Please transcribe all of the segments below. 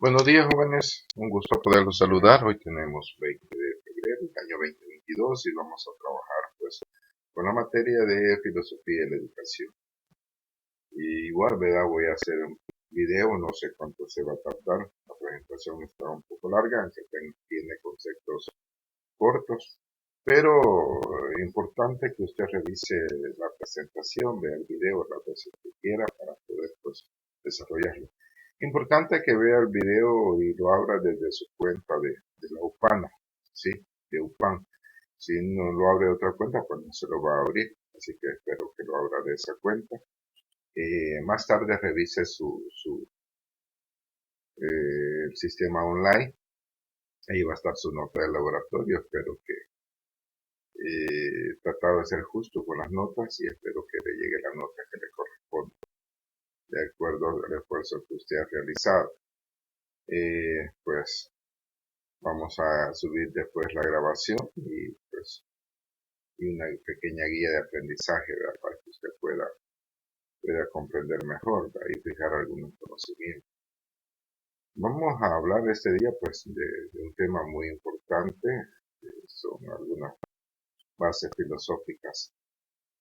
Buenos días, jóvenes. Un gusto poderlos saludar. Hoy tenemos 20 de febrero del año 2022 y vamos a trabajar pues con la materia de filosofía de la educación. Y igual, ¿verdad? Voy a hacer un video, no sé cuánto se va a tardar. La presentación está un poco larga, aunque tiene conceptos cortos, pero importante que usted revise la presentación, vea el video las veces que quiera para poder pues desarrollarlo. Importante que vea el video y lo abra desde su cuenta de la UPANA, ¿sí? De UPAN. Si no lo abre de otra cuenta, pues no se lo va a abrir, así que espero que lo abra de esa cuenta. Más tarde revise el sistema online, ahí va a estar su nota de laboratorio, espero que tratado de ser justo con las notas y espero que le llegue la nota que le corresponde de acuerdo al esfuerzo que usted ha realizado. Pues vamos a subir después la grabación y pues y una pequeña guía de aprendizaje, ¿verdad? Para que usted pueda comprender mejor, ¿verdad? Y fijar algunos conocimientos. Vamos a hablar este día pues de un tema muy importante, son algunas bases filosóficas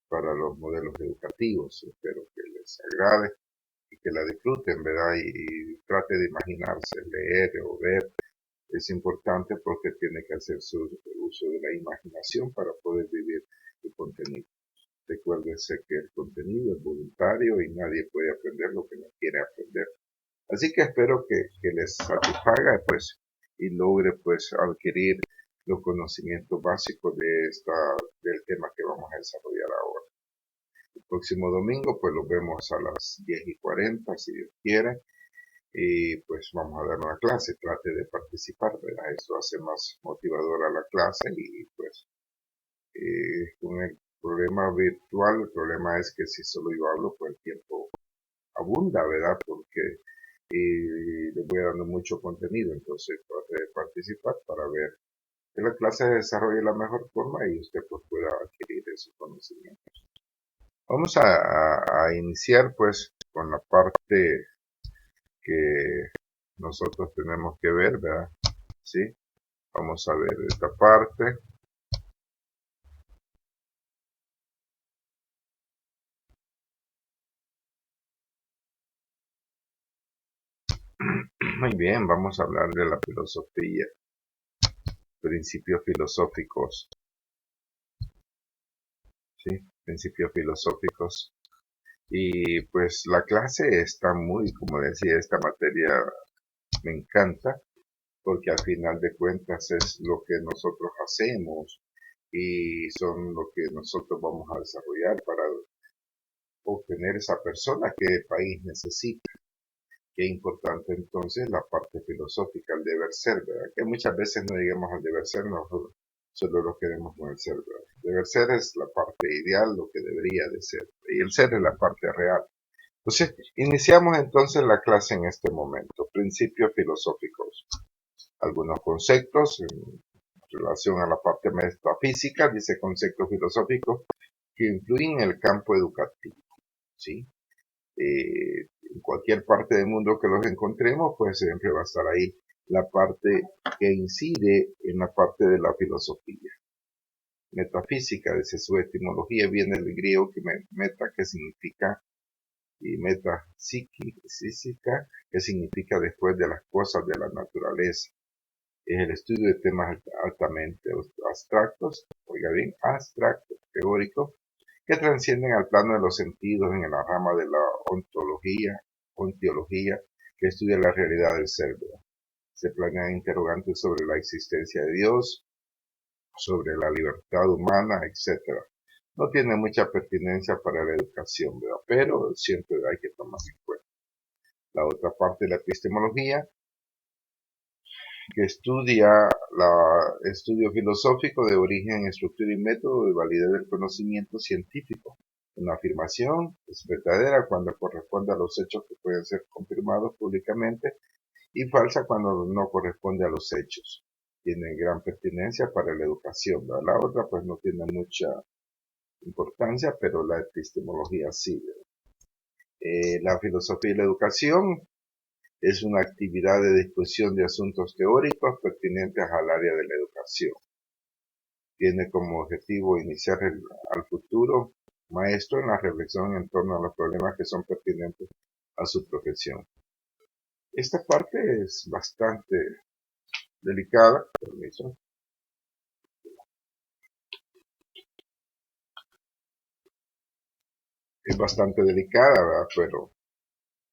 para los modelos educativos. Espero que les agrade y que la disfruten, ¿verdad? Y trate de imaginarse, leer o ver. Es importante porque tiene que hacer su uso de la imaginación para poder vivir el contenido. Recuérdese que el contenido es voluntario y nadie puede aprender lo que no quiere aprender. Así que espero que les satisfaga pues y logre pues adquirir los conocimientos básicos del tema que vamos a desarrollar ahora. El próximo domingo pues los vemos a las 10:40 si Dios quiere y pues vamos a dar una clase, trate de participar, ¿verdad? Eso hace más motivadora la clase y pues con el problema virtual, el problema es que si solo yo hablo pues el tiempo abunda, ¿verdad? Porque les voy dando mucho contenido, entonces trate de participar para ver que la clase se desarrolle de la mejor forma y usted pues pueda adquirir esos conocimientos. Vamos a iniciar pues con la parte que nosotros tenemos que ver, ¿verdad? ¿Sí? Vamos a ver esta parte. Muy bien, vamos a hablar de la filosofía, principios filosóficos, ¿sí? Principios filosóficos. Y pues la clase está muy, como decía, esta materia me encanta, porque al final de cuentas es lo que nosotros hacemos y son lo que nosotros vamos a desarrollar para obtener esa persona que el país necesita. Qué importante entonces la parte filosófica, el deber ser, ¿verdad? Que muchas veces no digamos al deber ser, nosotros solo lo queremos con el ser, ¿verdad? El deber ser es la parte ideal, lo que debería de ser, y el ser es la parte real. Entonces, iniciamos entonces la clase en este momento, principios filosóficos. Algunos conceptos en relación a la parte metafísica, dice conceptos filosóficos que influyen en el campo educativo, ¿sí? En cualquier parte del mundo que los encontremos, pues siempre va a estar ahí la parte que incide en la parte de la filosofía. Metafísica, desde su etimología viene del griego que meta, que significa, y metafísica, que significa después de las cosas de la naturaleza. Es el estudio de temas altamente abstractos, oiga bien, abstractos, teóricos, que trascienden al plano de los sentidos en la rama de la ontología, que estudia la realidad del ser. Se planean interrogantes sobre la existencia de Dios, sobre la libertad humana, etc. No tiene mucha pertinencia para la educación, ¿verdad? Pero siempre hay que tomar en cuenta. La otra parte de la epistemología, que estudia estudio filosófico de origen, estructura y método de validez del conocimiento científico. Una afirmación es verdadera cuando corresponde a los hechos que pueden ser confirmados públicamente y falsa cuando no corresponde a los hechos. Tiene gran pertinencia para la educación, ¿verdad? La otra pues no tiene mucha importancia, pero la epistemología sí. La filosofía y la educación Es una actividad de discusión de asuntos teóricos pertinentes al área de la educación. Tiene como objetivo iniciar al futuro maestro en la reflexión en torno a los problemas que son pertinentes a su profesión. Esta parte es bastante delicada, permiso. Es bastante delicada, ¿verdad? Pero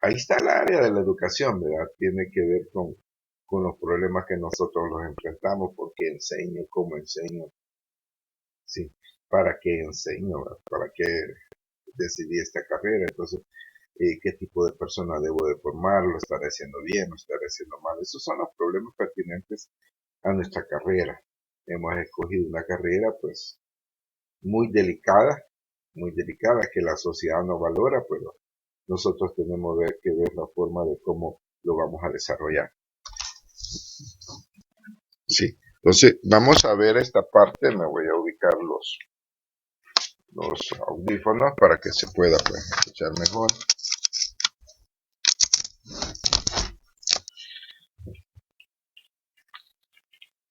ahí está el área de la educación, ¿verdad? Tiene que ver con los problemas que nosotros los enfrentamos, porque enseño, cómo enseño, sí, para qué enseño, ¿verdad? Para qué decidí esta carrera, entonces, qué tipo de persona debo de formar, lo estaré haciendo bien, lo estaré haciendo mal. Esos son los problemas pertinentes a nuestra carrera. Hemos escogido una carrera, pues, muy delicada, que la sociedad no valora, pero nosotros tenemos que ver la forma de cómo lo vamos a desarrollar. Sí, entonces vamos a ver esta parte, me voy a ubicar los audífonos para que se pueda, pues, escuchar mejor.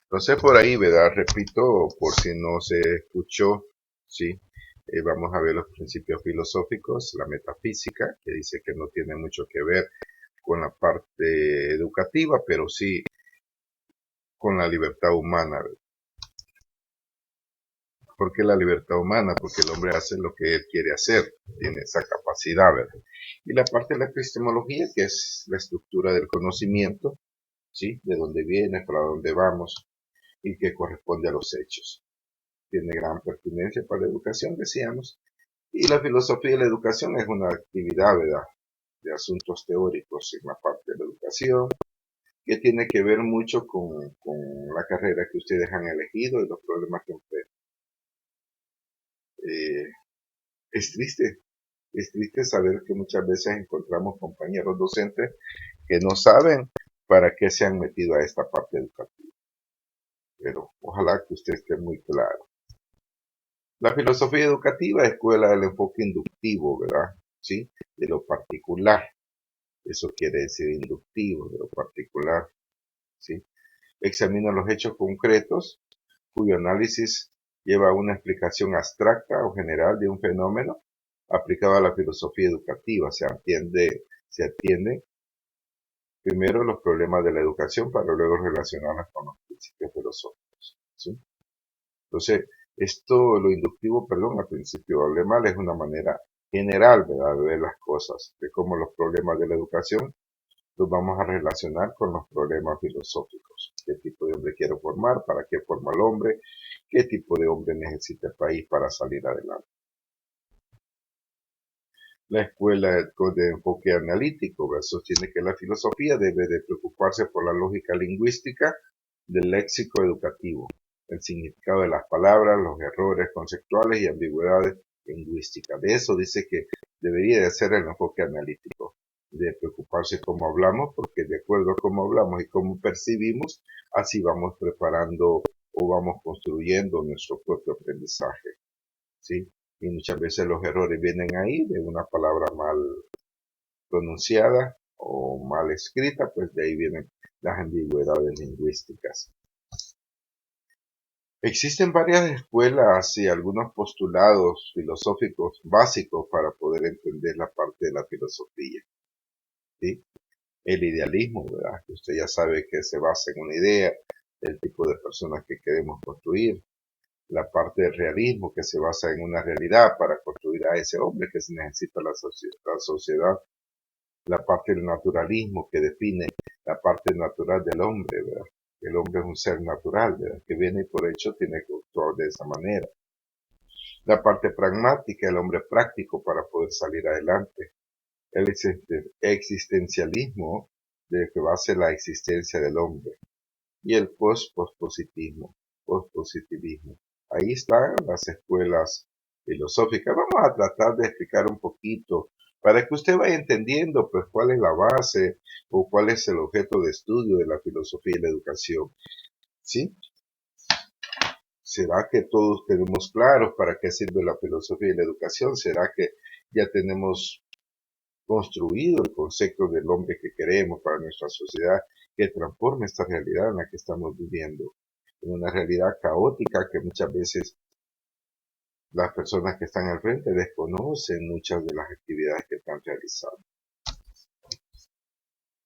Entonces por ahí, ¿verdad? Repito, por si no se escuchó, ¿sí? Vamos a ver los principios filosóficos, la metafísica, que dice que no tiene mucho que ver con la parte educativa, pero sí con la libertad humana. ¿Por qué la libertad humana? Porque el hombre hace lo que él quiere hacer, tiene esa capacidad, ¿verdad? Y la parte de la epistemología, que es la estructura del conocimiento, ¿sí? De dónde viene, para dónde vamos, y que corresponde a los hechos. Tiene gran pertinencia para la educación, decíamos. Y la filosofía de la educación es una actividad, ¿verdad?, de asuntos teóricos en la parte de la educación, que tiene que ver mucho con la carrera que ustedes han elegido y los problemas que enfrentan. Es triste, es triste saber que muchas veces encontramos compañeros docentes que no saben para qué se han metido a esta parte educativa. Pero ojalá que usted esté muy claro. La filosofía educativa es escuela del enfoque inductivo, ¿verdad? ¿Sí? De lo particular. Eso quiere decir inductivo, de lo particular. ¿Sí? Examina los hechos concretos cuyo análisis lleva a una explicación abstracta o general de un fenómeno aplicado a la filosofía educativa. Se atiende primero los problemas de la educación para luego relacionarlas con los principios filosóficos. ¿Sí? Entonces, lo inductivo, perdón, al principio hablé mal, es una manera general, ¿verdad?, de ver las cosas, de cómo los problemas de la educación los vamos a relacionar con los problemas filosóficos. ¿Qué tipo de hombre quiero formar? ¿Para qué forma el hombre? ¿Qué tipo de hombre necesita el país para salir adelante? La escuela de enfoque analítico sostiene que la filosofía debe de preocuparse por la lógica lingüística del léxico educativo, el significado de las palabras, los errores conceptuales y ambigüedades lingüísticas. De eso dice que debería de ser el enfoque analítico, de preocuparse cómo hablamos, porque de acuerdo a cómo hablamos y cómo percibimos, así vamos preparando o vamos construyendo nuestro propio aprendizaje, ¿sí? Y muchas veces los errores vienen ahí de una palabra mal pronunciada o mal escrita, pues de ahí vienen las ambigüedades lingüísticas. Existen varias escuelas y algunos postulados filosóficos básicos para poder entender la parte de la filosofía, ¿sí? El idealismo, ¿verdad? Que usted ya sabe que se basa en una idea, el tipo de personas que queremos construir. La parte del realismo, que se basa en una realidad para construir a ese hombre que se necesita la sociedad. La parte del naturalismo, que define la parte natural del hombre, ¿verdad? El hombre es un ser natural, ¿verdad?, que viene y por hecho tiene que actuar de esa manera. La parte pragmática, el hombre práctico para poder salir adelante. El existencialismo, de que base la existencia del hombre. Y el pospositivismo. Ahí están las escuelas filosóficas. Vamos a tratar de explicar un poquito para que usted vaya entendiendo, pues, cuál es la base o cuál es el objeto de estudio de la filosofía y la educación. ¿Sí? ¿Será que todos tenemos claros para qué sirve la filosofía y la educación? ¿Será que ya tenemos construido el concepto del hombre que queremos para nuestra sociedad, que transforme esta realidad en la que estamos viviendo, en una realidad caótica que muchas veces las personas que están al frente desconocen muchas de las actividades que están realizando.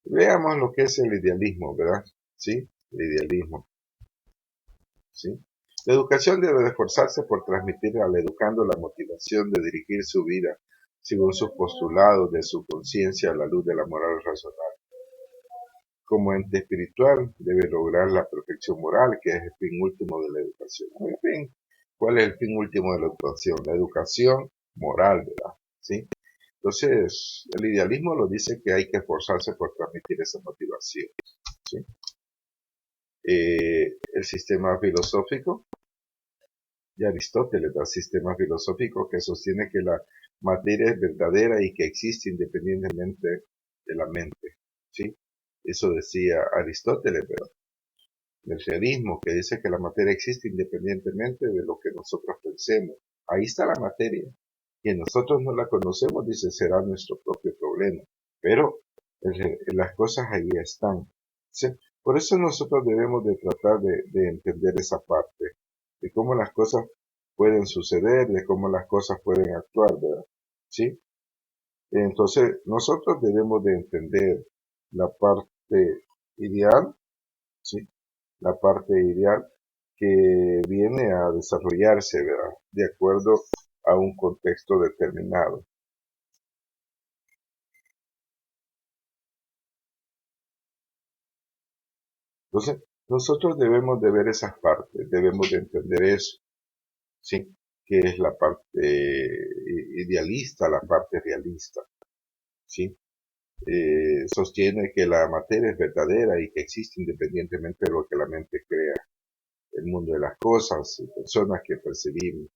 Veamos lo que es el idealismo, ¿verdad? ¿Sí? El idealismo, ¿sí? La educación debe de esforzarse por transmitir al educando la motivación de dirigir su vida según sus postulados de su conciencia a la luz de la moral razonable. Como ente espiritual debe lograr la perfección moral, que es el fin último de la educación. En fin, ¿cuál es el fin último de la educación? La educación moral, ¿verdad? ¿Sí? Entonces, el idealismo lo dice que hay que esforzarse por transmitir esa motivación, ¿sí? El sistema filosófico de Aristóteles, el sistema filosófico que sostiene que la materia es verdadera y que existe independientemente de la mente, ¿sí? Eso decía Aristóteles, pero el realismo que dice que la materia existe independientemente de lo que nosotros pensemos. Ahí está la materia. Y nosotros no la conocemos, dice, será nuestro propio problema. Pero las cosas ahí están. ¿Sí? Por eso nosotros debemos de tratar de entender esa parte, de cómo las cosas pueden suceder, de cómo las cosas pueden actuar, ¿verdad? ¿Sí? Entonces, nosotros debemos de entender la parte ideal, ¿sí? La parte ideal que viene a desarrollarse, ¿verdad? De acuerdo a un contexto determinado. Entonces, nosotros debemos de ver esas partes, debemos de entender eso, ¿sí? Que es la parte idealista, la parte realista, ¿sí? Sostiene que la materia es verdadera y que existe independientemente de lo que la mente crea. El mundo de las cosas y personas que percibimos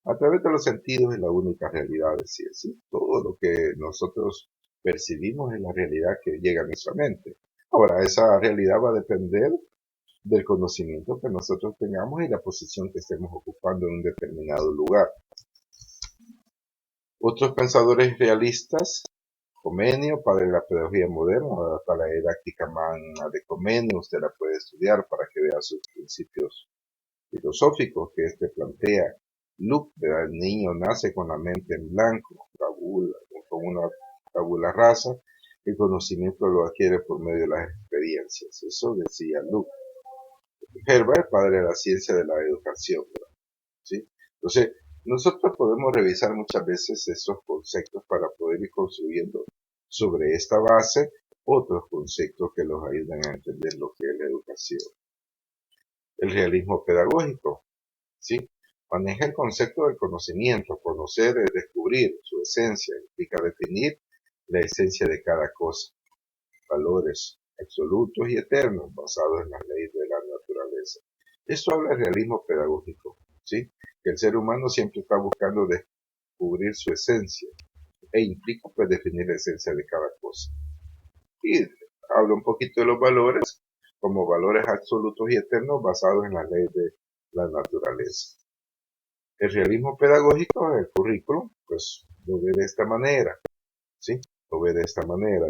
a través de los sentidos es la única realidad, decía, ¿sí? Todo lo que nosotros percibimos es la realidad que llega a nuestra mente. Ahora, esa realidad va a depender del conocimiento que nosotros tengamos y la posición que estemos ocupando en un determinado lugar. Otros pensadores realistas, Comenio, padre de la pedagogía moderna, hasta la didáctica magna de Comenio, usted la puede estudiar para que vea sus principios filosóficos que este plantea. Luke, el niño nace con la mente en blanco, con una tabula rasa, el conocimiento lo adquiere por medio de las experiencias. Eso decía Luke. Herbert, padre de la ciencia de la educación, ¿verdad? ¿Sí? Entonces, nosotros podemos revisar muchas veces esos conceptos para poder ir construyendo sobre esta base otros conceptos que los ayudan a entender lo que es la educación. El realismo pedagógico, ¿sí? Maneja el concepto del conocimiento. Conocer es descubrir su esencia, implica definir la esencia de cada cosa, valores absolutos y eternos basados en las leyes de la naturaleza. Esto habla del realismo pedagógico, ¿sí? Que el ser humano siempre está buscando descubrir su esencia e implica pues definir la esencia de cada cosa. Y habla un poquito de los valores como valores absolutos y eternos basados en las leyes de la naturaleza. El realismo pedagógico, el currículum, pues lo ve de esta manera, ¿sí? Lo ve de esta manera.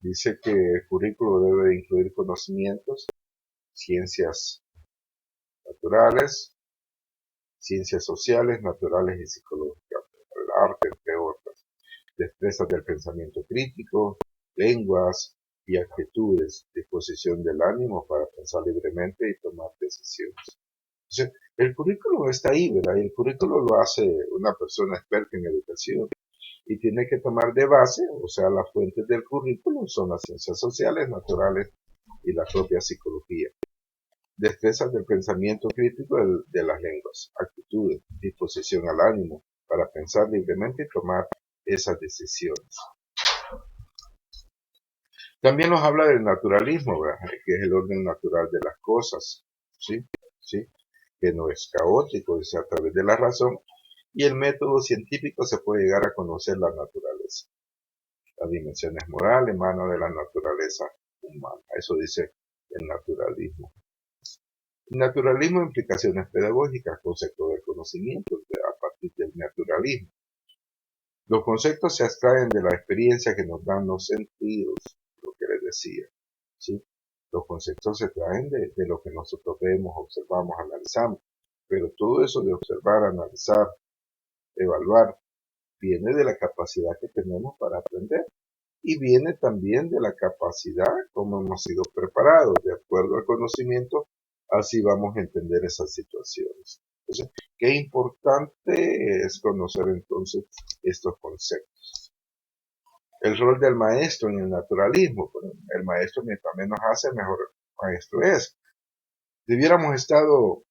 Dice que el currículo debe incluir conocimientos, ciencias naturales, ciencias sociales, naturales y psicológicas, el arte, entre otras, destrezas del pensamiento crítico, lenguas y actitudes, disposición del ánimo para pensar libremente y tomar decisiones. Entonces, el currículo está ahí, ¿verdad? Y el currículo lo hace una persona experta en educación y tiene que tomar de base, o sea, las fuentes del currículo son las ciencias sociales, naturales y la propia psicología. Destrezas del pensamiento crítico de las lenguas, actitudes, disposición al ánimo para pensar libremente y tomar esas decisiones. También nos habla del naturalismo, ¿verdad? Que es el orden natural de las cosas, ¿sí? ¿Sí? Que no es caótico, es a través de la razón, y el método científico se puede llegar a conocer la naturaleza. Las dimensiones morales emanan de la naturaleza humana. Eso dice el naturalismo. Naturalismo, implicaciones pedagógicas, concepto del conocimiento a partir del naturalismo. Los conceptos se extraen de la experiencia que nos dan los sentidos, lo que les decía, ¿sí? Los conceptos se extraen de lo que nosotros vemos, observamos, analizamos, pero todo eso de observar, analizar, evaluar, viene de la capacidad que tenemos para aprender y viene también de la capacidad como hemos sido preparados, de acuerdo al conocimiento, así vamos a entender esas situaciones. Entonces, qué importante es conocer entonces estos conceptos. El rol del maestro en el naturalismo. Bueno, el maestro mientras menos hace, mejor maestro es. Si hubiéramos estado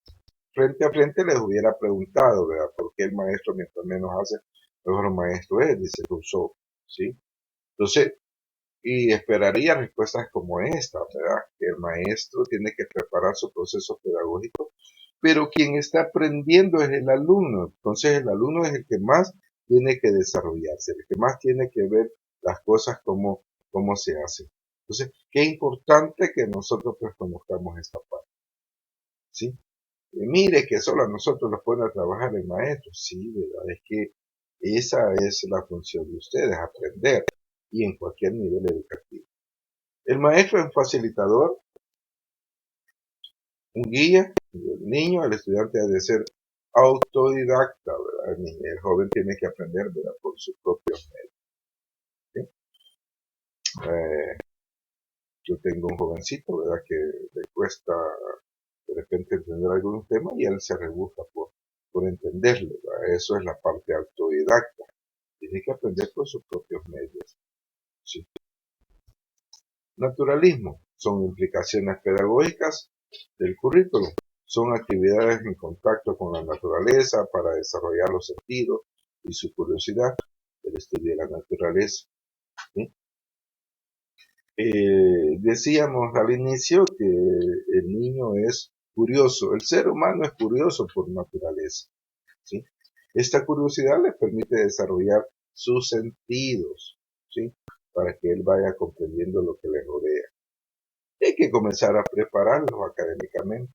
frente a frente, les hubiera preguntado, ¿verdad? ¿Por qué el maestro mientras menos hace, mejor maestro es? Dice Rousseau, ¿sí? Entonces, y esperaría respuestas como esta, ¿verdad? Que el maestro tiene que preparar su proceso pedagógico, pero quien está aprendiendo es el alumno. Entonces el alumno es el que más tiene que desarrollarse, el que más tiene que ver las cosas como se hacen. Entonces, qué importante que nosotros pues conozcamos esta parte, ¿sí? Y mire que solo a nosotros nos pone a trabajar el maestro, sí, ¿verdad? Es que esa es la función de ustedes, aprender, y en cualquier nivel educativo. El maestro es un facilitador, un guía, el niño, el estudiante ha de ser autodidacta, ¿verdad? El joven tiene que aprender, ¿verdad? Por sus propios medios, ¿sí? Yo tengo un jovencito, ¿verdad? Que le cuesta de repente entender algunos temas y él se rebusca por entenderlo, ¿verdad? Eso es la parte autodidacta. Tiene que aprender por sus propios medios, ¿sí? Naturalismo son implicaciones pedagógicas del currículum. Son actividades en contacto con la naturaleza para desarrollar los sentidos y su curiosidad del estudio de la naturaleza, ¿sí? Decíamos al inicio que el niño es curioso, el ser humano es curioso por naturaleza, ¿sí? Esta curiosidad le permite desarrollar sus sentidos, ¿sí? Para que él vaya comprendiendo lo que le rodea. Hay que comenzar a prepararlo académicamente.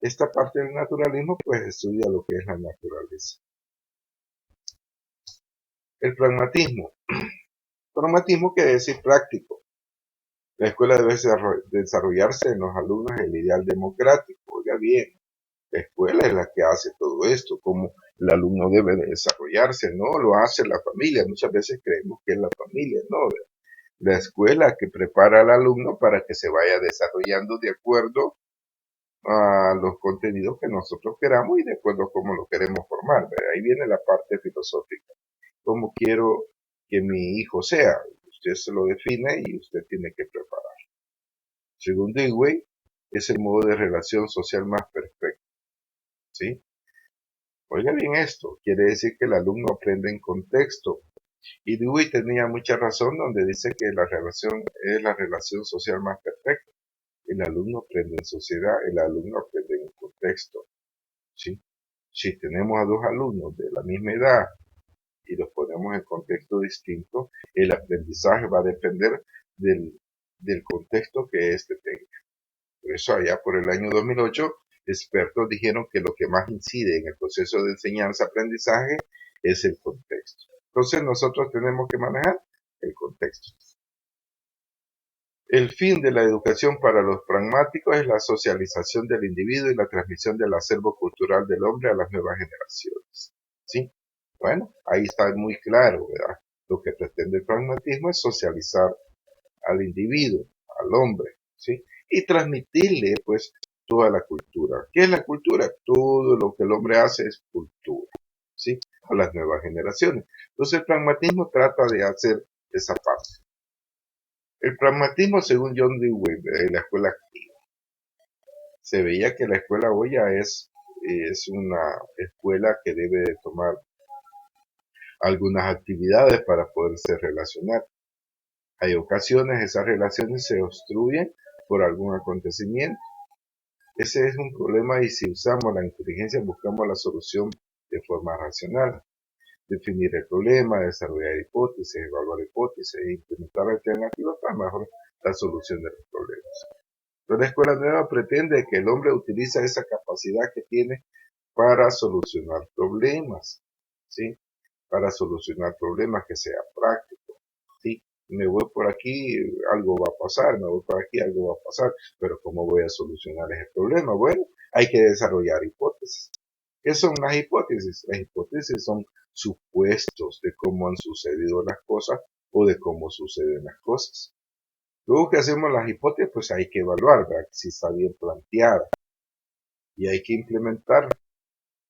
Esta parte del naturalismo pues estudia lo que es la naturaleza. El pragmatismo. Pragmatismo quiere decir práctico. La escuela debe desarrollarse en los alumnos el ideal democrático. Oiga bien, la escuela es la que hace todo esto, como el alumno debe de desarrollarse, no lo hace la familia. Muchas veces creemos que es la familia, no. La escuela que prepara al alumno para que se vaya desarrollando de acuerdo a los contenidos que nosotros queramos y de acuerdo a cómo lo queremos formar. ¿Verdad? Ahí viene la parte filosófica. ¿Cómo quiero que mi hijo sea? Usted se lo define y usted tiene que preparar. Según Dewey, es el modo de relación social más perfecto, ¿sí? Oiga bien esto, quiere decir que el alumno aprende en contexto. Y Dewey tenía mucha razón donde dice que la relación es la relación social más perfecta. El alumno aprende en sociedad, el alumno aprende en contexto, ¿sí? Si tenemos a dos alumnos de la misma edad y los ponemos en contexto distinto, el aprendizaje va a depender del contexto que éste tenga. Por eso allá por el año 2008, expertos dijeron que lo que más incide en el proceso de enseñanza-aprendizaje es el contexto. Entonces nosotros tenemos que manejar el contexto. El fin de la educación para los pragmáticos es la socialización del individuo y la transmisión del acervo cultural del hombre a las nuevas generaciones. ¿Sí? Bueno, ahí está muy claro, ¿verdad? Lo que pretende el pragmatismo es socializar al individuo, al hombre, ¿sí? Y transmitirle, pues, toda la cultura. ¿Qué es la cultura? Todo lo que el hombre hace es cultura, ¿sí? A las nuevas generaciones. Entonces el pragmatismo trata de hacer esa parte. El pragmatismo, según John Dewey, de la escuela activa, se veía que la escuela hoy ya es una escuela que debe de tomar algunas actividades para poderse relacionar. Hay ocasiones esas relaciones se obstruyen por algún acontecimiento. Ese es un problema y si usamos la inteligencia buscamos la solución de forma racional. Definir el problema, desarrollar hipótesis, evaluar hipótesis e implementar alternativas para mejorar la solución de los problemas. Entonces, la escuela nueva pretende que el hombre utilice esa capacidad que tiene para solucionar problemas, ¿sí? Para solucionar problemas que sea práctico, ¿sí? Me voy por aquí, algo va a pasar, me voy por aquí, algo va a pasar, pero ¿cómo voy a solucionar ese problema? Bueno, hay que desarrollar hipótesis. ¿Qué son las hipótesis? Las hipótesis son supuestos de cómo han sucedido las cosas o de cómo suceden las cosas. Luego que hacemos las hipótesis, pues hay que evaluar, ¿verdad? Si está bien planteada y hay que implementar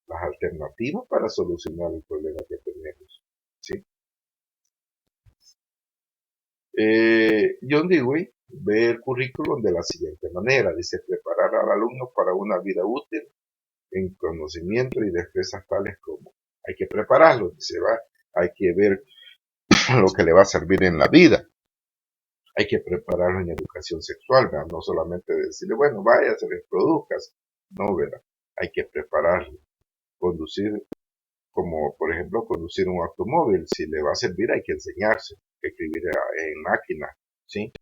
las alternativas para solucionar el problema que tenemos, ¿sí? John Dewey ve el currículum de la siguiente manera, dice preparar al alumno para una vida útil en conocimiento y destrezas tales como hay que prepararlo, dice, va, hay que ver lo que le va a servir en la vida, hay que prepararlo en educación sexual, ¿verdad? No solamente decirle, bueno, vaya, se reproduzcas, no, ¿verdad? Hay que prepararlo, conducir, como por ejemplo conducir un automóvil, si le va a servir hay que enseñarse, escribir en máquina, ¿sí?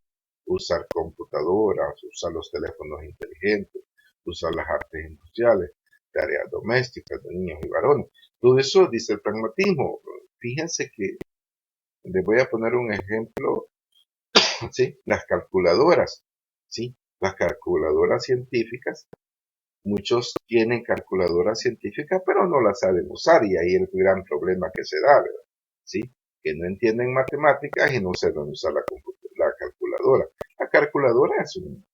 Usar computadoras, usar los teléfonos inteligentes, usar las artes industriales, tareas domésticas de niños y varones. Todo eso dice el pragmatismo. Fíjense que les voy a poner un ejemplo, ¿sí? Las calculadoras, ¿sí? Las calculadoras científicas, muchos tienen calculadoras científicas pero no las saben usar y ahí el gran problema que se da, ¿verdad? ¿Sí? Que no entienden matemáticas y no saben usar la calculadora. La calculadora es un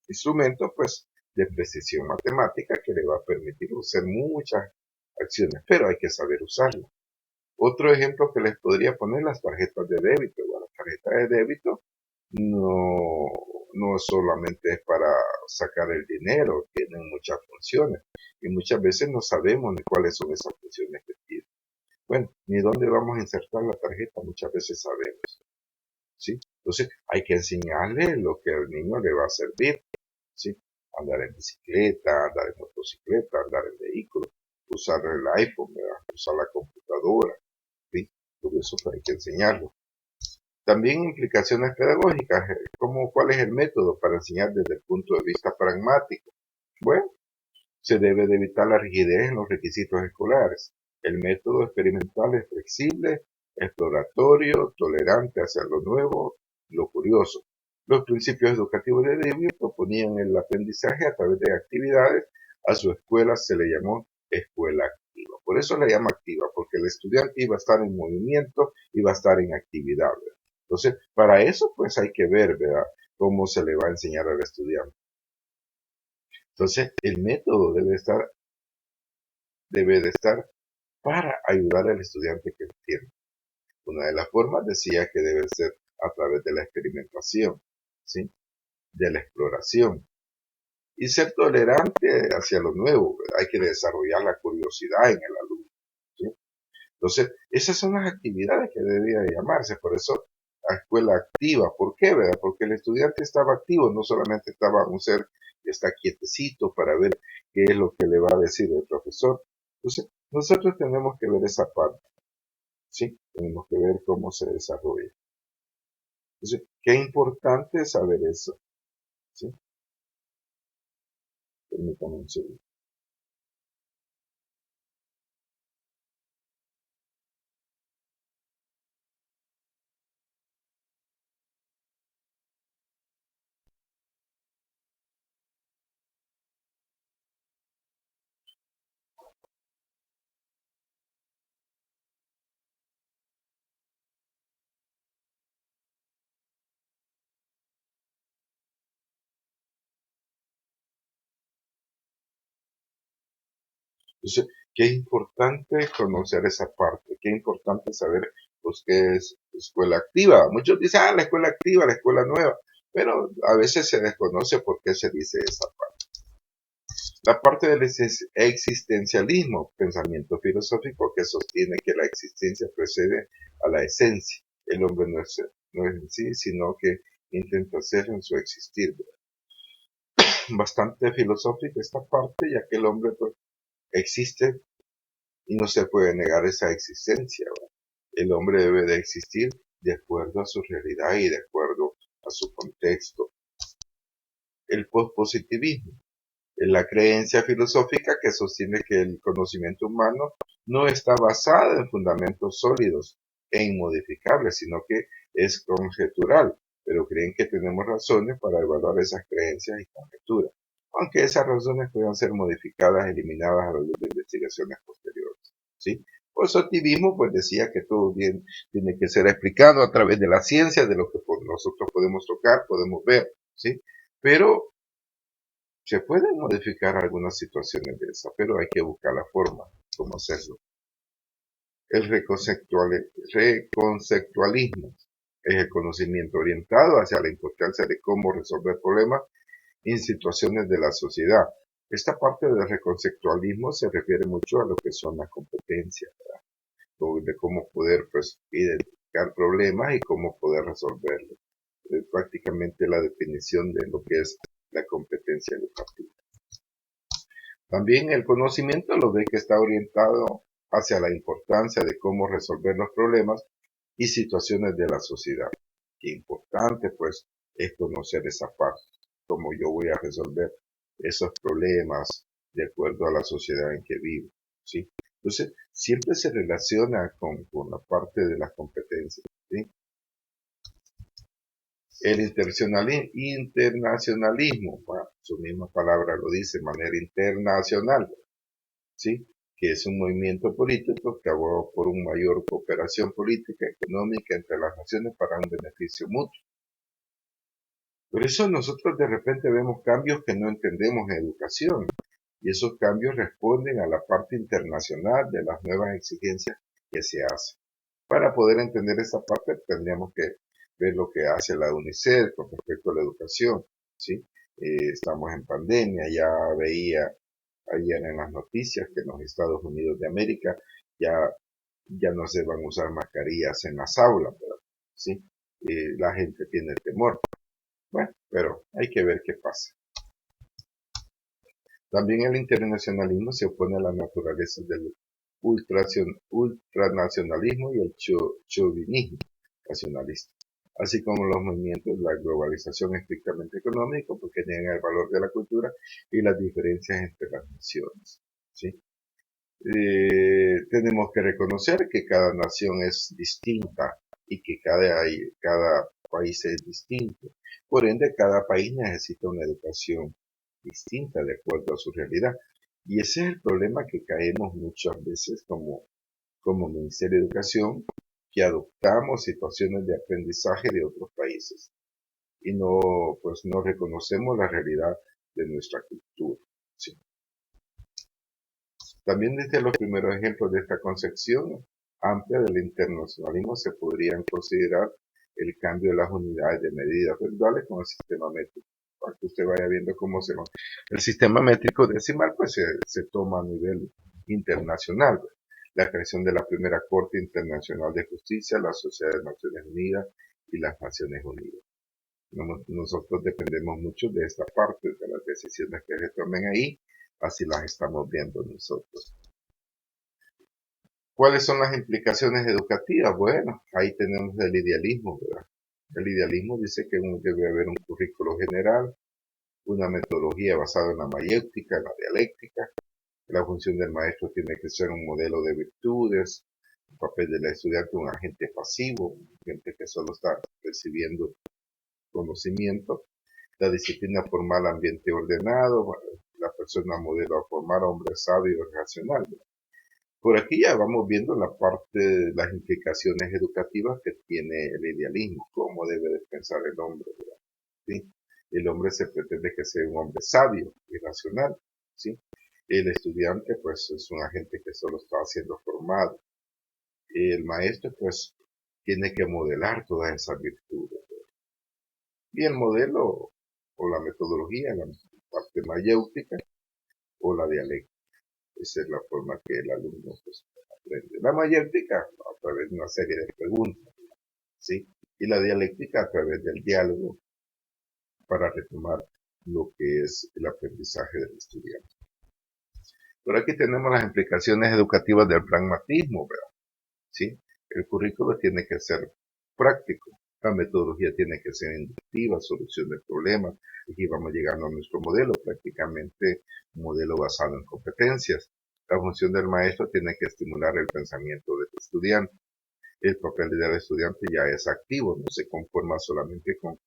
instrumento pues de precisión matemática que le va a permitir hacer muchas acciones, pero hay que saber usarlo. Otro ejemplo que les podría poner, las tarjetas de débito. Bueno, las tarjetas de débito no, no solamente es para sacar el dinero, tienen muchas funciones y muchas veces no sabemos ni cuáles son esas funciones que tienen. Bueno, ni dónde vamos a insertar la tarjeta, muchas veces sabemos, ¿sí? Entonces hay que enseñarle lo que al niño le va a servir, ¿sí? Andar en bicicleta, andar en motocicleta, andar en vehículo, usar el iPhone, ¿verdad? Usar la computadora, ¿sí? Todo eso hay que enseñarlo. También implicaciones pedagógicas, ¿cuál es el método para enseñar desde el punto de vista pragmático? Bueno, se debe de evitar la rigidez en los requisitos escolares. El método experimental es flexible, exploratorio, tolerante hacia lo nuevo, lo curioso. Los principios educativos de Dewey proponían el aprendizaje a través de actividades. A su escuela se le llamó escuela activa. Por eso la llama activa, porque el estudiante iba a estar en movimiento, iba a estar en actividad, ¿verdad? Entonces, para eso pues hay que ver, ¿verdad?, cómo se le va a enseñar al estudiante. Entonces, el método debe de estar para ayudar al estudiante que entienda. Una de las formas decía que debe ser a través de la experimentación, ¿sí? De la exploración. Y ser tolerante hacia lo nuevo, ¿verdad? Hay que desarrollar la curiosidad en el alumno, ¿sí? Entonces, esas son las actividades que debería de llamarse, por eso la escuela activa. ¿Por qué, verdad? Porque el estudiante estaba activo, no solamente estaba un ser que está quietecito para ver qué es lo que le va a decir el profesor. Entonces, nosotros tenemos que ver esa parte, ¿sí? Tenemos que ver cómo se desarrolla. Entonces, qué importante es saber eso, ¿sí? Permítame un segundo. Entonces, qué importante conocer esa parte, qué importante saber pues qué es escuela activa. Muchos dicen, la escuela activa, la escuela nueva, pero a veces se desconoce por qué se dice esa parte. La parte del existencialismo, pensamiento filosófico que sostiene que la existencia precede a la esencia. El hombre no es en sí, sino que intenta ser en su existir. Bastante filosófica esta parte, ya que el hombre pues, existe y no se puede negar esa existencia, ¿verdad? El hombre debe de existir de acuerdo a su realidad y de acuerdo a su contexto. el pospositivismo. Es la creencia filosófica que sostiene que el conocimiento humano no está basado en fundamentos sólidos e inmodificables, sino que es conjetural, pero creen que tenemos razones para evaluar esas creencias y conjeturas, aunque esas razones puedan ser modificadas, eliminadas a la luz de investigaciones posteriores, ¿sí? Positivismo pues decía que todo bien tiene que ser explicado a través de la ciencia, de lo que nosotros podemos tocar, podemos ver, ¿sí? Pero se pueden modificar algunas situaciones de esas, pero hay que buscar la forma cómo hacerlo. El reconceptualismo es el conocimiento orientado hacia la importancia de cómo resolver problemas en situaciones de la sociedad. Esta parte del reconceptualismo se refiere mucho a lo que son las competencias, ¿verdad? De cómo poder pues, identificar problemas y cómo poder resolverlos. Es prácticamente la definición de lo que es la competencia educativa. También el conocimiento lo ve que está orientado hacia la importancia de cómo resolver los problemas y situaciones de la sociedad. Qué importante pues es conocer esa parte, cómo yo voy a resolver esos problemas de acuerdo a la sociedad en que vivo, ¿sí? Entonces, siempre se relaciona con la parte de las competencias, ¿sí? El internacionalismo, bueno, su misma palabra lo dice, de manera internacional, ¿sí? Que es un movimiento político que aboga por una mayor cooperación política y económica entre las naciones para un beneficio mutuo. Por eso nosotros de repente vemos cambios que no entendemos en educación, y esos cambios responden a la parte internacional de las nuevas exigencias que se hacen. Para poder entender esa parte tendríamos que ver lo que hace la UNICEF con respecto a la educación, ¿sí? Estamos en pandemia, ya veía ayer en las noticias que en los Estados Unidos de América ya no se van a usar mascarillas en las aulas, ¿verdad? ¿Sí? La gente tiene temor. Bueno, pero hay que ver qué pasa. También el internacionalismo se opone a la naturaleza del ultranacionalismo y el chauvinismo nacionalista, así como los movimientos de la globalización estrictamente económica, porque niegan el valor de la cultura y las diferencias entre las naciones, ¿sí? Tenemos que reconocer que cada nación es distinta y que cada país es distinto. Por ende, cada país necesita una educación distinta de acuerdo a su realidad. Y ese es el problema que caemos muchas veces como Ministerio de Educación, que adoptamos situaciones de aprendizaje de otros países y no reconocemos la realidad de nuestra cultura, ¿sí? También desde los primeros ejemplos de esta concepción amplia del internacionalismo se podrían considerar el cambio de las unidades de medida virtuales con el sistema métrico. Para que usted vaya viendo cómo se va. El sistema métrico decimal pues se toma a nivel internacional. La creación de la primera Corte Internacional de Justicia, la Sociedad de Naciones Unidas y las Naciones Unidas. Nosotros dependemos mucho de esta parte, de las decisiones que se tomen ahí, así las estamos viendo nosotros. ¿Cuáles son las implicaciones educativas? Bueno, ahí tenemos el idealismo, ¿verdad? El idealismo dice que debe haber un currículo general, una metodología basada en la mayéutica, en la dialéctica. La función del maestro tiene que ser un modelo de virtudes, el papel del estudiante un agente pasivo, un agente que solo está recibiendo conocimiento, la disciplina formal, ambiente ordenado, la persona modelo a formar, hombre sabio y racional. Por aquí ya vamos viendo la parte de las implicaciones educativas que tiene el idealismo, cómo debe de pensar el hombre, ¿verdad? ¿Sí? El hombre se pretende que sea un hombre sabio y racional, ¿sí? El estudiante pues es un agente que solo está siendo formado. El maestro pues tiene que modelar todas esas virtudes, ¿verdad? Y el modelo o la metodología, la parte mayéutica o la dialéctica. Esa es la forma que el alumno pues, aprende. La mayéutica a través de una serie de preguntas, ¿sí? Y la dialéctica a través del diálogo para retomar lo que es el aprendizaje del estudiante. Por aquí tenemos las implicaciones educativas del pragmatismo, ¿verdad? ¿Sí? El currículo tiene que ser práctico, la metodología tiene que ser constructiva, solución de problemas. Y vamos llegando a nuestro modelo, prácticamente un modelo basado en competencias. La función del maestro tiene que estimular el pensamiento del estudiante. El papel del estudiante ya es activo, no se conforma solamente con,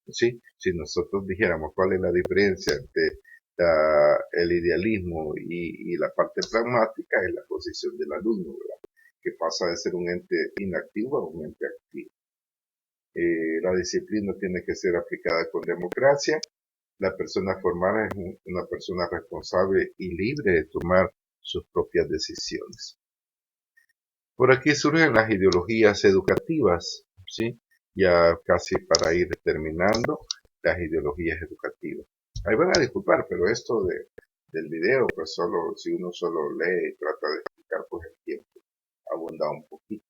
sí, si nosotros dijéramos cuál es la diferencia entre el idealismo y la parte pragmática, es la posición del alumno, ¿verdad? Que pasa de ser un ente inactivo a un ente activo. La disciplina tiene que ser aplicada con democracia. La persona formada es una persona responsable y libre de tomar sus propias decisiones. Por aquí surgen las ideologías educativas, ¿sí? Ya casi para ir terminando, las ideologías educativas. Ahí van a disculpar, pero esto del video, pues solo, si uno solo lee y trata de explicar, pues el tiempo abunda un poquito.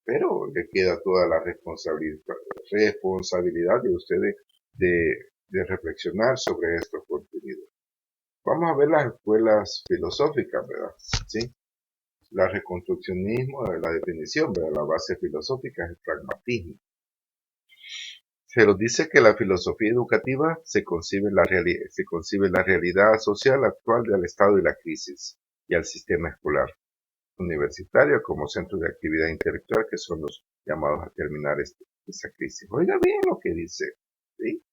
Pero le queda toda la responsabilidad de ustedes de reflexionar sobre estos contenidos. Vamos a ver las escuelas filosóficas, ¿verdad? ¿Sí? La reconstruccionismo, la definición, ¿verdad? La base filosófica es el pragmatismo. Se nos dice que la filosofía educativa se concibe la realidad social actual del estado de la crisis y al sistema escolar universitario como centro de actividad intelectual que son los llamados a terminar esa crisis. Oiga bien lo que dice, ¿sí?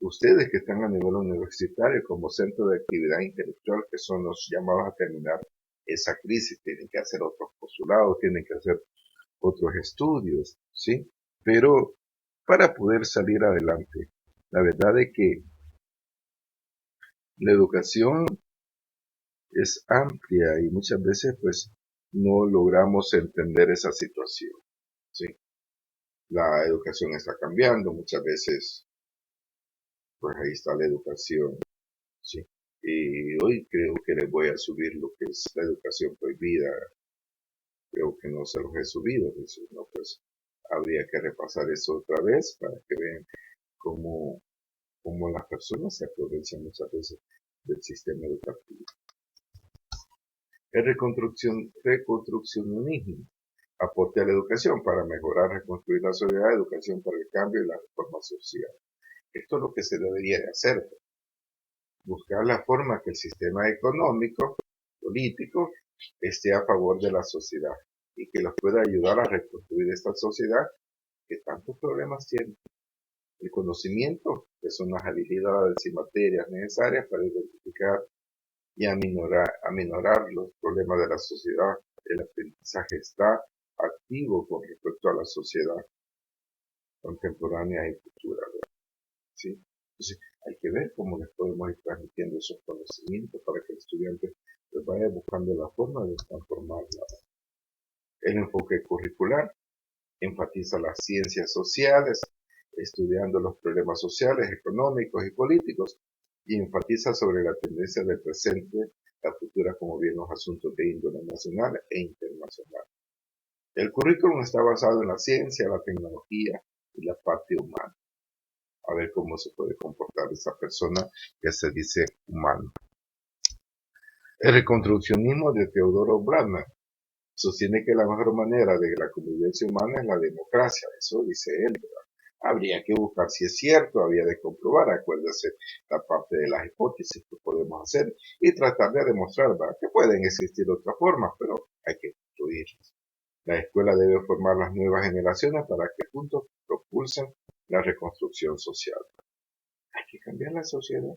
Ustedes que están a nivel universitario como centro de actividad intelectual que son los llamados a terminar esa crisis, tienen que hacer otros postulados, tienen que hacer otros estudios, ¿sí? Pero para poder salir adelante, la verdad es que la educación es amplia y muchas veces pues no logramos entender esa situación, ¿sí? La educación está cambiando, muchas veces pues ahí está la educación, ¿sí? Y hoy creo que les voy a subir lo que es la educación prohibida, creo que no se los he subido, no, pues habría que repasar eso otra vez para que vean cómo las personas se aprovechan muchas veces del sistema educativo. El reconstruccionismo aporte a la educación para mejorar, reconstruir la sociedad, educación para el cambio y la reforma social. Esto es lo que se debería de hacer, buscar la forma que el sistema económico, político, esté a favor de la sociedad y que los pueda ayudar a reconstruir esta sociedad que tantos problemas tiene. El conocimiento, que son las habilidades y materias necesarias para identificar y aminorar los problemas de la sociedad. El aprendizaje está activo con respecto a la sociedad contemporánea y futura, ¿verdad? ¿Sí? Entonces, hay que ver cómo les podemos ir transmitiendo esos conocimientos para que el estudiante pues, vaya buscando la forma de transformarla. El enfoque curricular enfatiza las ciencias sociales, estudiando los problemas sociales, económicos y políticos, y enfatiza sobre la tendencia del presente, la futura, como bien los asuntos de índole nacional e internacional. El currículum está basado en la ciencia, la tecnología y la parte humana. A ver cómo se puede comportar esa persona que se dice humano. El reconstruccionismo de Teodoro Bladman sostiene que la mejor manera de la convivencia humana es la democracia, eso dice él, ¿verdad? Habría que buscar si es cierto, había de comprobar, acuérdese la parte de las hipótesis que podemos hacer y tratar de demostrar, ¿verdad? Que pueden existir otras formas, pero hay que construirlas. La escuela debe formar las nuevas generaciones para que juntos propulsen la reconstrucción social. Hay que cambiar la sociedad.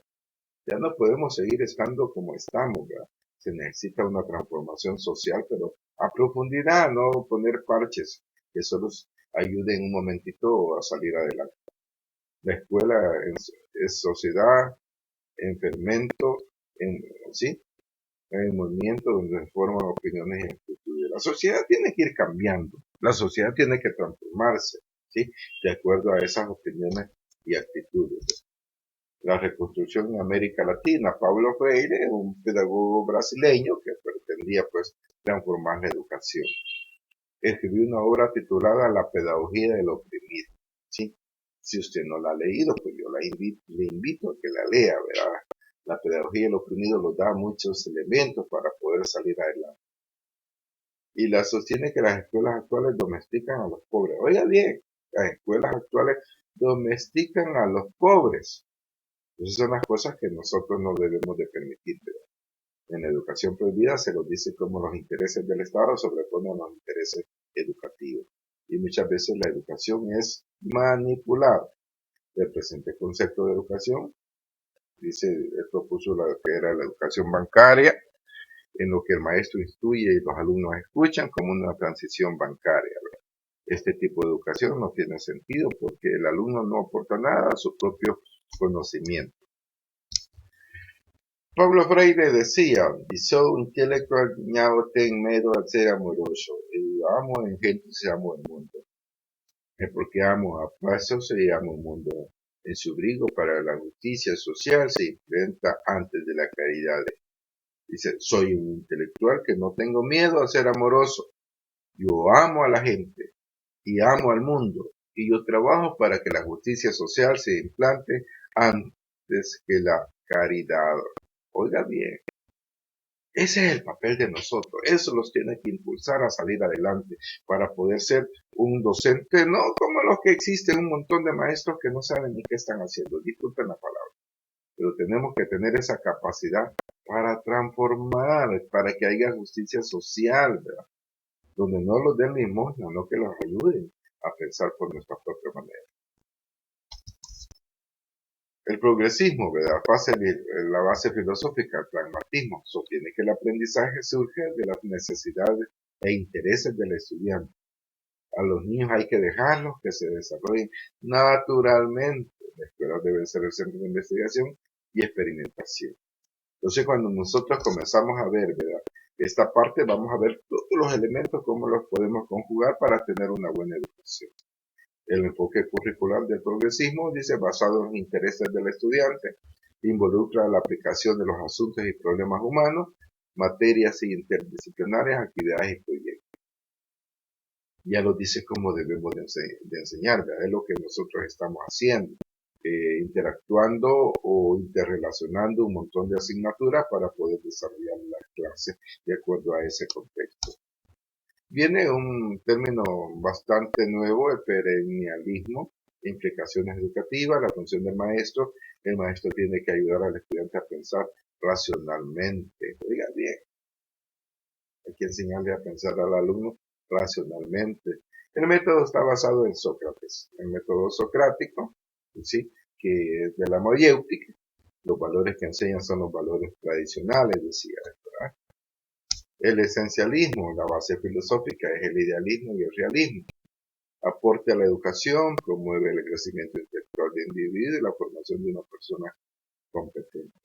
Ya no podemos seguir estando como estamos, ¿verdad? Se necesita una transformación social, pero a profundidad, no poner parches que solo ayuden un momentito a salir adelante. La escuela es sociedad, en fermento, ¿sí? En movimiento donde se forman opiniones y actitudes. La sociedad tiene que ir cambiando, la sociedad tiene que transformarse, ¿sí? De acuerdo a esas opiniones y actitudes. La reconstrucción en América Latina. Paulo Freire, un pedagogo brasileño que pretendía pues transformar la educación. Escribió una obra titulada La pedagogía del oprimido. ¿Sí? Si usted no la ha leído, pues yo le invito a que la lea, ¿verdad? La pedagogía del oprimido nos da muchos elementos para poder salir adelante. Y la sostiene que las escuelas actuales domestican a los pobres. Oiga bien, las escuelas actuales domestican a los pobres. Esas son las cosas que nosotros no debemos de permitir, ¿verdad? En la educación prohibida se nos dice como los intereses del Estado sobreponen los intereses educativos. Y muchas veces la educación es manipulada. El presente concepto de educación, dice, él propuso lo que era la educación bancaria, en lo que el maestro instruye y los alumnos escuchan como una transición bancaria, ¿verdad? Este tipo de educación no tiene sentido porque el alumno no aporta nada a su propio conocimiento. Pablo Freire decía, y sou intelectual ñao ten medo a ser amoroso. Amo en gente se amo el mundo. Es porque amo a pasos y amo el mundo. En su brigo para la justicia social se enfrenta antes de la caridad. Dice, soy un intelectual que no tengo miedo a ser amoroso. Yo amo a la gente y amo al mundo. Y yo trabajo para que la justicia social se implante antes que la caridad. Oiga bien. Ese es el papel de nosotros. Eso los tiene que impulsar a salir adelante para poder ser un docente, no como los que existen un montón de maestros que no saben ni qué están haciendo. Disculpen la palabra. Pero tenemos que tener esa capacidad para transformar, para que haya justicia social, ¿verdad? Donde no los den limosna, no que los ayuden a pensar por nuestra propia manera. El progresismo, ¿verdad? La base filosófica, el pragmatismo, sostiene que el aprendizaje surge de las necesidades e intereses del estudiante. A los niños hay que dejarlos que se desarrollen naturalmente. La escuela debe ser el centro de investigación y experimentación. Entonces, cuando nosotros comenzamos a ver, ¿verdad? Esta parte, vamos a ver todos los elementos, cómo los podemos conjugar para tener una buena educación. El enfoque curricular del progresismo dice basado en los intereses del estudiante, involucra la aplicación de los asuntos y problemas humanos, materias interdisciplinarias, actividades y proyectos. Ya lo dice cómo debemos de enseñar, ¿verdad? Es lo que nosotros estamos haciendo, interactuando o interrelacionando un montón de asignaturas para poder desarrollar las clases de acuerdo a ese contexto. Viene un término bastante nuevo, el perennialismo, implicaciones educativas, la función del maestro. El maestro tiene que ayudar al estudiante a pensar racionalmente. Oiga bien, hay que enseñarle a pensar al alumno racionalmente. El método está basado en Sócrates, el método socrático, ¿sí? Que es de la mayéutica. Los valores que enseñan son los valores tradicionales, decía, ¿verdad? El esencialismo, la base filosófica, es el idealismo y el realismo. Aporte a la educación, promueve el crecimiento intelectual del individuo y la formación de una persona competente.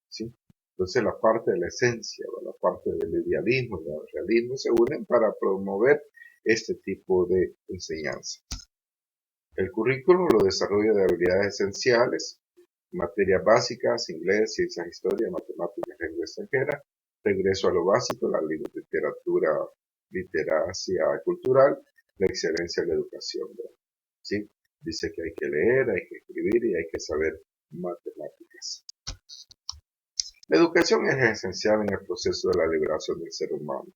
¿Sí? Entonces la parte de la esencia, la parte del idealismo y del realismo se unen para promover este tipo de enseñanza. El currículum lo desarrolla de habilidades esenciales, materias básicas, inglés, ciencias, historia, matemáticas, lengua extranjera, regreso a lo básico, la literacia cultural, la excelencia en la educación, ¿verdad? ¿Sí? Dice que hay que leer, hay que escribir y hay que saber matemáticas. La educación es esencial en el proceso de la liberación del ser humano.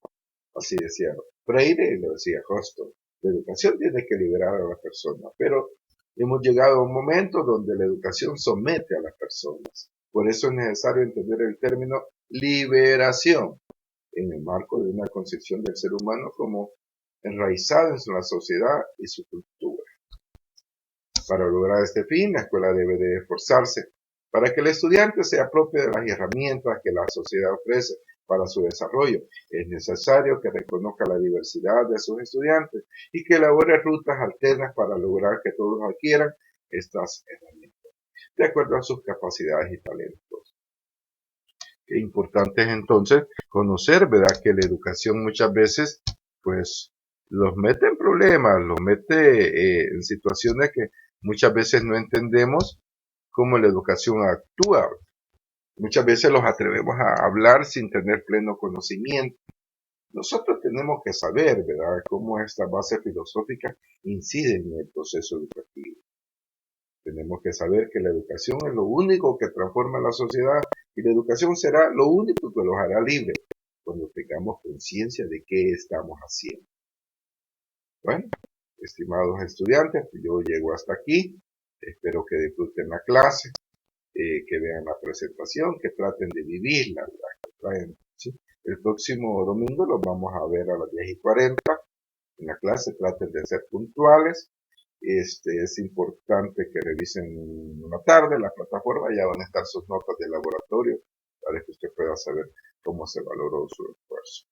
Así decía Freire y lo decía Houston. La educación tiene que liberar a las personas, pero hemos llegado a un momento donde la educación somete a las personas. Por eso es necesario entender el término liberación en el marco de una concepción del ser humano como enraizado en la sociedad y su cultura. Para lograr este fin, la escuela debe de esforzarse para que el estudiante se apropie de las herramientas que la sociedad ofrece para su desarrollo. Es necesario que reconozca la diversidad de sus estudiantes y que elabore rutas alternas para lograr que todos adquieran estas herramientas, de acuerdo a sus capacidades y talentos. Qué importante es entonces conocer, ¿verdad?, que la educación muchas veces, pues, los mete en problemas, los mete en situaciones que muchas veces no entendemos cómo la educación actúa. Muchas veces los atrevemos a hablar sin tener pleno conocimiento. Nosotros tenemos que saber, ¿verdad?, cómo esta base filosófica incide en el proceso educativo. Tenemos que saber que la educación es lo único que transforma la sociedad y la educación será lo único que los hará libres cuando tengamos conciencia de qué estamos haciendo. Bueno, estimados estudiantes, yo llego hasta aquí. Espero que disfruten la clase, que vean la presentación, que traten de vivirla, ¿sí? El próximo domingo los vamos a ver a las 10:40 en la clase. Traten de ser puntuales. Es importante que revisen una tarde la plataforma, ya van a estar sus notas de laboratorio para que usted pueda saber cómo se valoró su esfuerzo.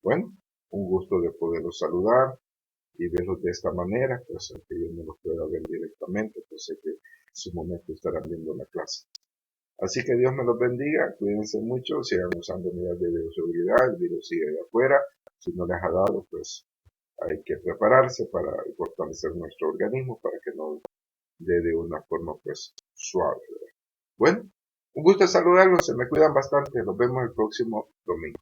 Bueno, un gusto de poderlos saludar y verlos de esta manera, pues aunque yo no los pueda ver directamente, pues sé que en su momento estarán viendo la clase. Así que Dios me los bendiga, cuídense mucho, sigan usando medidas de bioseguridad, el virus sigue de afuera, si no les ha dado, pues hay que prepararse para fortalecer nuestro organismo para que no dé de una forma pues suave, ¿verdad? Bueno, un gusto saludarlos, se me cuidan bastante, nos vemos el próximo domingo.